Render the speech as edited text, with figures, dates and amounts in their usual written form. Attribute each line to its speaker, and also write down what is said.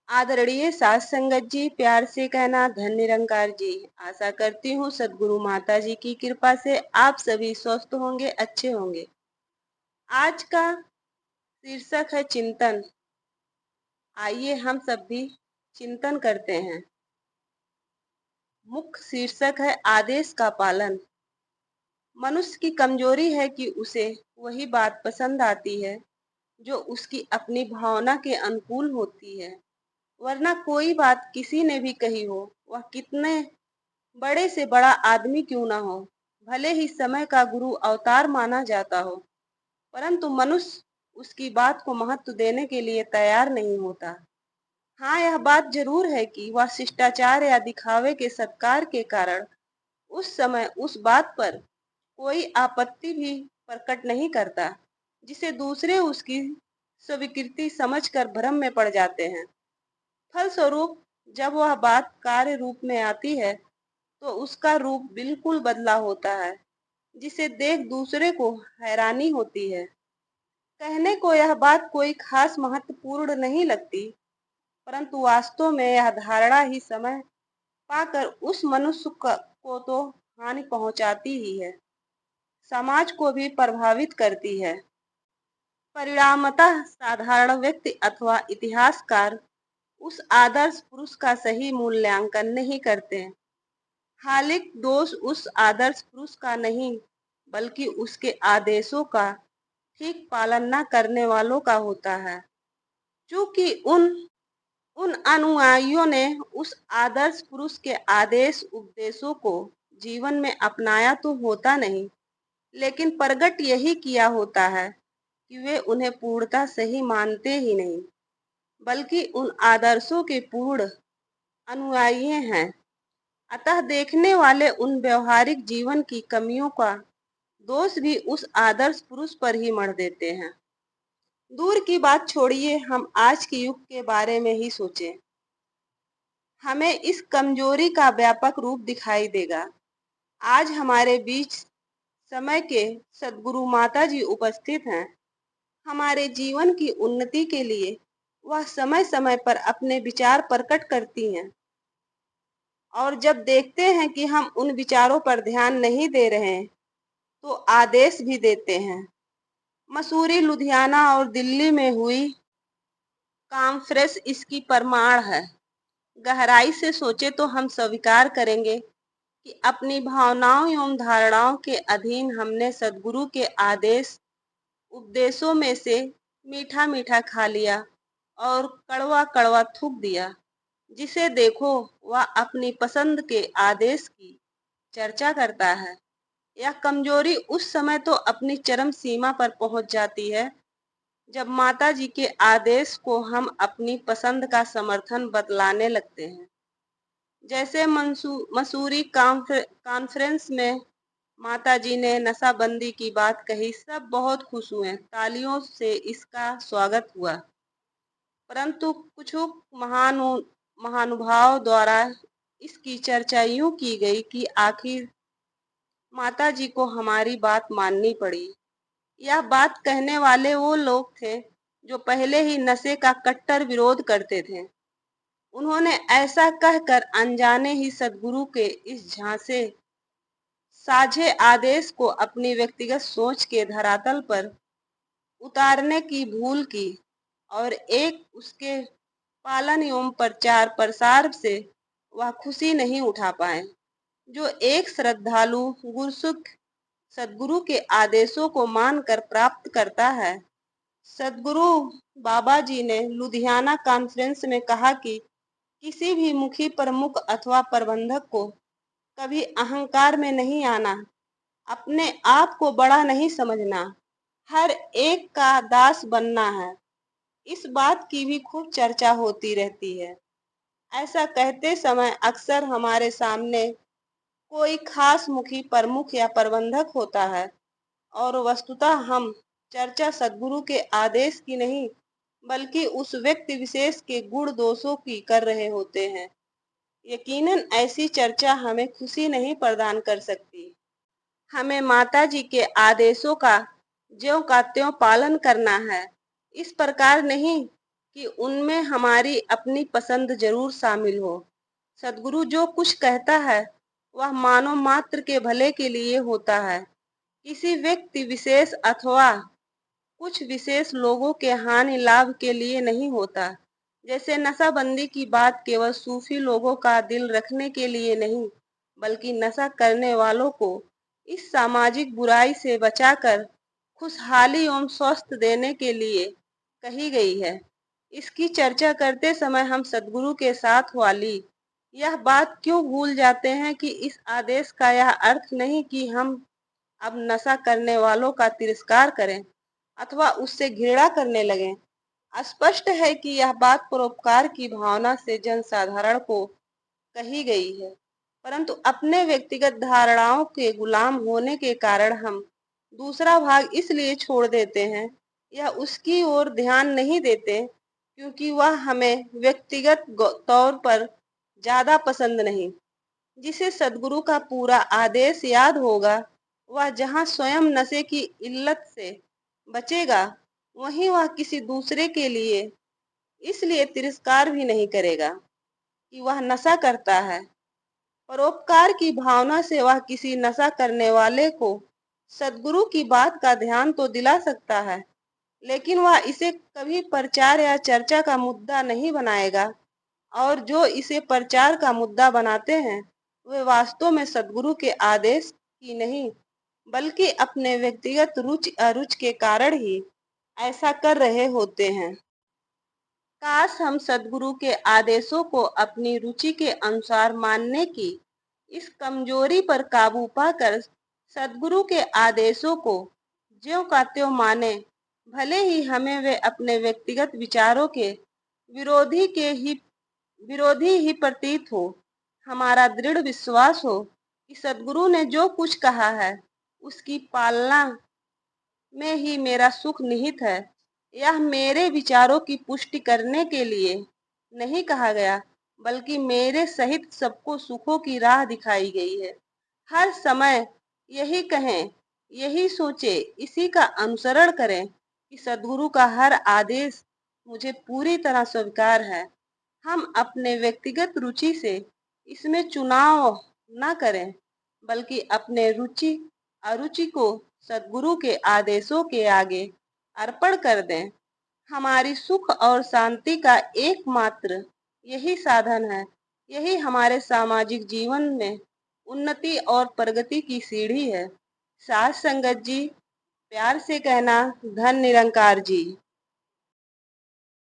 Speaker 1: आदरणीय साध संगत जी, प्यार से कहना धन निरंकार जी। आशा करती हूँ सद्गुरु माता जी की कृपा से आप सभी स्वस्थ होंगे, अच्छे होंगे। आज का शीर्षक है चिंतन। आइए हम सब भी चिंतन करते हैं। मुख्य शीर्षक है आदेश का पालन। मनुष्य की कमजोरी है कि उसे वही बात पसंद आती है जो उसकी अपनी भावना के अनुकूल होती है। वरना कोई बात किसी ने भी कही हो, वह कितने बड़े से बड़ा आदमी क्यों ना हो, भले ही समय का गुरु अवतार माना जाता हो, परंतु मनुष्य उसकी बात को महत्व देने के लिए तैयार नहीं होता। हाँ, यह बात जरूर है कि वह शिष्टाचार या दिखावे के सत्कार के कारण उस समय उस बात पर कोई आपत्ति भी प्रकट नहीं करता, जिसे दूसरे उसकी स्वीकृति समझकर भ्रम में पड़ जाते हैं। फलस्वरूप जब वह बात कार्य रूप में आती है तो उसका रूप बिल्कुल बदला होता है, जिसे देख दूसरे को हैरानी होती है। कहने को यह बात कोई खास महत्वपूर्ण नहीं लगती, परंतु वास्तव में यह धारणा ही समय पाकर उस मनुष्य को तो हानि पहुंचाती ही है, समाज को भी प्रभावित करती है। परिणामतः साधारण व्यक्ति अथवा इतिहासकार उस आदर्श पुरुष का सही मूल्यांकन नहीं करते। हालांकि दोष उस आदर्श पुरुष का नहीं, बल्कि उसके आदेशों का ठीक पालन न करने वालों का होता है। चूंकि उन उन अनुयायियों ने उस आदर्श पुरुष के आदेश उपदेशों को जीवन में अपनाया तो होता नहीं, लेकिन प्रकट यही किया होता है कि वे उन्हें पूर्णतः सही मानते ही नहीं, बल्कि उन आदर्शों के पूर्ण अनुयायी हैं। अतः देखने वाले उन व्यवहारिक जीवन की कमियों का दोष भी उस आदर्श पुरुष पर ही मढ़ देते हैं। दूर की बात छोड़िए, हम आज के युग के बारे में ही सोचें। हमें इस कमजोरी का व्यापक रूप दिखाई देगा। आज हमारे बीच समय के सद्गुरु माता जी उपस्थित हैं। हमारे जीवन की उन्नति के लिए वह समय समय पर अपने विचार प्रकट करती हैं, और जब देखते हैं कि हम उन विचारों पर ध्यान नहीं दे रहे हैं तो आदेश भी देते हैं। मसूरी, लुधियाना और दिल्ली में हुई कॉन्फ्रेंस इसकी प्रमाण है। गहराई से सोचे तो हम स्वीकार करेंगे कि अपनी भावनाओं एवं धारणाओं के अधीन हमने सद्गुरु के आदेश उपदेशों में से मीठा मीठा खा लिया और कड़वा कड़वा थूक दिया। जिसे देखो वह अपनी पसंद के आदेश की चर्चा करता है। यह कमजोरी उस समय तो अपनी चरम सीमा पर पहुंच जाती है जब माता जी के आदेश को हम अपनी पसंद का समर्थन बतलाने लगते हैं। जैसे मसूरी कॉन्फ्रेंस में माता जी ने नशाबंदी की बात कही, सब बहुत खुश हुए, तालियों से इसका स्वागत हुआ। परंतु कुछ महानुभाव द्वारा इसकी चर्चा यूं की गई कि आखिर माता जी को हमारी बात माननी पड़ी। यह बात कहने वाले वो लोग थे जो पहले ही नशे का कट्टर विरोध करते थे। उन्होंने ऐसा कहकर अनजाने ही सद्गुरु के इस झांसे साझे आदेश को अपनी व्यक्तिगत सोच के धरातल पर उतारने की भूल की, और एक उसके पालन एवं प्रचार प्रसार से वह खुशी नहीं उठा पाए जो एक श्रद्धालु गुरसुख सद्गुरु के आदेशों को मानकर प्राप्त करता है। सद्गुरु बाबा जी ने लुधियाना कॉन्फ्रेंस में कहा कि किसी भी मुखी प्रमुख अथवा प्रबंधक को कभी अहंकार में नहीं आना, अपने आप को बड़ा नहीं समझना, हर एक का दास बनना है। इस बात की भी खूब चर्चा होती रहती है। ऐसा कहते समय अक्सर हमारे सामने कोई खास मुखी प्रमुख या प्रबंधक होता है, और वस्तुतः हम चर्चा सद्गुरु के आदेश की नहीं, बल्कि उस व्यक्ति विशेष के गुण दोषों की कर रहे होते हैं। यकीनन ऐसी चर्चा हमें खुशी नहीं प्रदान कर सकती। हमें माता जी के आदेशों का ज्यों का त्यों पालन करना है। इस प्रकार नहीं कि उनमें हमारी अपनी पसंद जरूर शामिल हो। सद्गुरु जो कुछ कहता है वह मानव मात्र के भले के लिए होता है, किसी व्यक्ति विशेष अथवा कुछ विशेष लोगों के हानि लाभ के लिए नहीं होता। जैसे नशाबंदी की बात केवल सूफी लोगों का दिल रखने के लिए नहीं, बल्कि नशा करने वालों को इस सामाजिक बुराई से बचाकर खुशहाली एवं स्वस्थ देने के लिए कही गई है। इसकी चर्चा करते समय हम सद्गुरु के साथ वाली यह बात क्यों भूल जाते हैं कि इस आदेश का यह अर्थ नहीं कि हम अब नशा करने वालों का तिरस्कार करें अथवा उससे घृणा करने लगें। स्पष्ट है कि यह बात परोपकार की भावना से जनसाधारण को कही गई है, परंतु अपने व्यक्तिगत धारणाओं के गुलाम होने के कारण हम दूसरा भाग इसलिए छोड़ देते हैं या उसकी ओर ध्यान नहीं देते क्योंकि वह हमें व्यक्तिगत तौर पर ज्यादा पसंद नहीं। जिसे सद्गुरु का पूरा आदेश याद होगा वह जहाँ स्वयं नशे की इल्लत से बचेगा, वहीं वह किसी दूसरे के लिए इसलिए तिरस्कार भी नहीं करेगा कि वह नशा करता है। परोपकार की भावना से वह किसी नशा करने वाले को सद्गुरु की बात का ध्यान तो दिला सकता है, लेकिन वह इसे कभी प्रचार या चर्चा का मुद्दा नहीं बनाएगा। और जो इसे प्रचार का मुद्दा बनाते हैं वे वास्तव में सद्गुरु के आदेश की नहीं, बल्कि अपने व्यक्तिगत रुचि अरुचि के कारण ही ऐसा कर रहे होते हैं। काश हम सद्गुरु के आदेशों को अपनी रुचि के अनुसार मानने की इस कमजोरी पर काबू पाकर सद्गुरु के आदेशों को ज्यों का त्यों माने, भले ही हमें वे अपने व्यक्तिगत विचारों के विरोधी के ही विरोधी ही प्रतीत हो। हमारा दृढ़ विश्वास हो कि सद्गुरु ने जो कुछ कहा है उसकी पालना में ही मेरा सुख निहित है। यह मेरे विचारों की पुष्टि करने के लिए नहीं कहा गया, बल्कि मेरे सहित सबको सुखों की राह दिखाई गई है। हर समय यही कहें, यही सोचे, इसी का अनुसरण करें कि सद्गुरु का हर आदेश मुझे पूरी तरह स्वीकार है। हम अपने व्यक्तिगत रुचि से इसमें चुनाव न करें, बल्कि अपने रुचि अरुचि को सद्गुरु के आदेशों के आगे अर्पण कर दें। हमारी सुख और शांति का एकमात्र यही साधन है। यही हमारे सामाजिक जीवन में उन्नति और प्रगति की सीढ़ी है। साथ संगत जी, प्यार से कहना धन निरंकार जी।